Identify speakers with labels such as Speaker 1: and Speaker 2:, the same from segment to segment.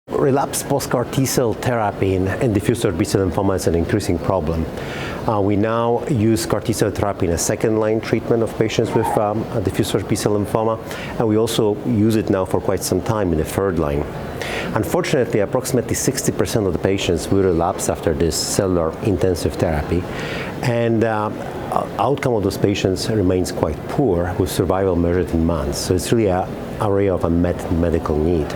Speaker 1: Relapsed post-CAR T-cell therapy in diffuse large B-cell lymphoma is an increasing problem. We now use CAR T-cell therapy in a second-line treatment of patients with diffuse large B-cell lymphoma, and we also use it now for quite some time in the third line. Unfortunately, approximately 60% of the patients will relapse after this cellular intensive therapy, and outcome of those patients remains quite poor, with survival measured in months. So it's really an area of unmet medical need.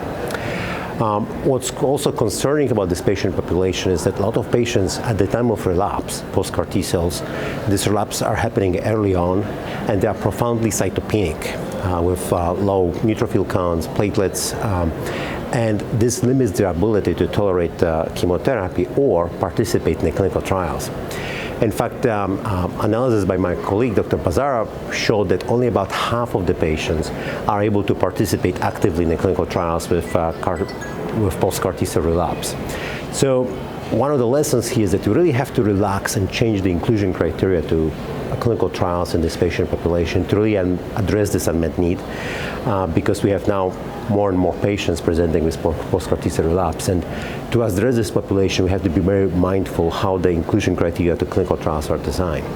Speaker 1: What's also concerning about this patient population is that a lot of patients at the time of relapse, post-CAR T cells, these relapses are happening early on, and they are profoundly cytopenic with low neutrophil counts, platelets, and this limits their ability to tolerate chemotherapy or participate in the clinical trials. In fact, analysis by my colleague, Dr. Bazara, showed that only about half of the patients are able to participate actively in the clinical trials with post-CAR T-cell relapse. So one of the lessons here is that you really have to relax and change the inclusion criteria to clinical trials in this patient population to really address this unmet need, because we have now more and more patients presenting with post-CAR T-cell relapse. And to address this population, we have to be very mindful how the inclusion criteria to clinical trials are designed.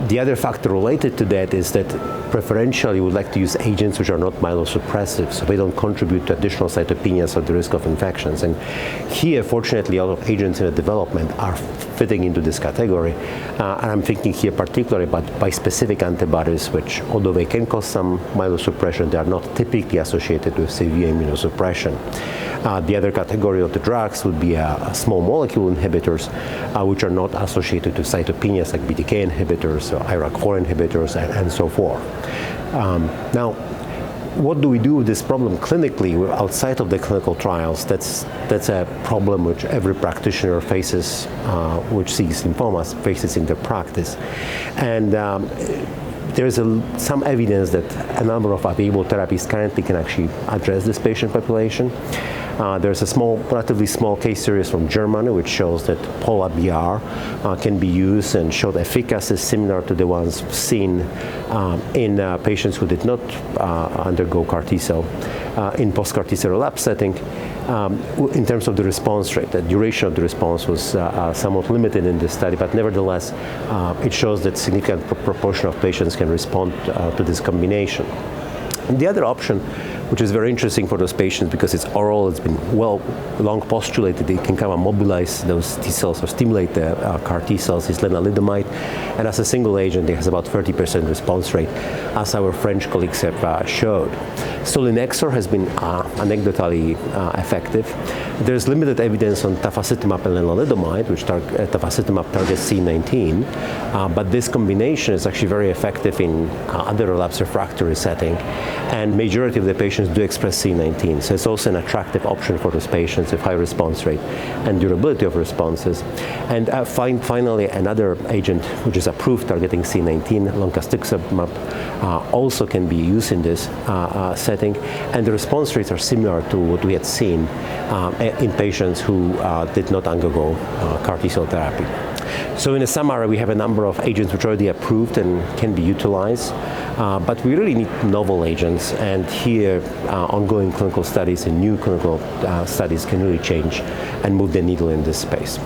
Speaker 1: The other factor related to that is that preferentially we would like to use agents which are not myelosuppressive, so they don't contribute to additional cytopenias or the risk of infections. And here, fortunately, a lot of agents in the development are fitting into this category. And I'm thinking here particularly about bispecific antibodies, which, although they can cause some myelosuppression, they are not typically associated with severe immunosuppression. The other category of the drugs would be small molecule inhibitors, which are not associated with cytopenias like BTK inhibitors or IRAK4 inhibitors and so forth. Now, what do we do with this problem clinically outside of the clinical trials? That's a problem which every practitioner faces, which sees lymphomas, faces in their practice. And there's some evidence that a number of available therapies currently can actually address this patient population. There's a relatively small case series from Germany which shows that Pola-BR can be used and showed efficacy similar to the ones seen in patients who did not undergo CAR T-cell in post-CAR T-cell relapse setting. In terms of the response rate, the duration of the response was somewhat limited in this study, but nevertheless, it shows that significant proportion of patients can respond to this combination. And the other option, which is very interesting for those patients because it's oral, it's been long postulated it can kind of mobilize those T cells or stimulate the CAR T cells, is Lenalidomide. And as a single agent, it has about 30% response rate, as our French colleagues have showed. Selinexor has been anecdotally effective. There's limited evidence on Tafasitamab and Lenalidomide, which Tafasitamab targets C19, but this combination is actually very effective in other relapse refractory setting, and majority of the patients do express C19. So it's also an attractive option for those patients with high response rate and durability of responses. And finally, another agent which is approved targeting C19, loncastumixab, also can be used in this setting, and the response rates are similar to what we had seen in patients who did not undergo CAR T-cell therapy. So in a summary, we have a number of agents which are already approved and can be utilized, but we really need novel agents, and here ongoing clinical studies and new clinical studies can really change and move the needle in this space.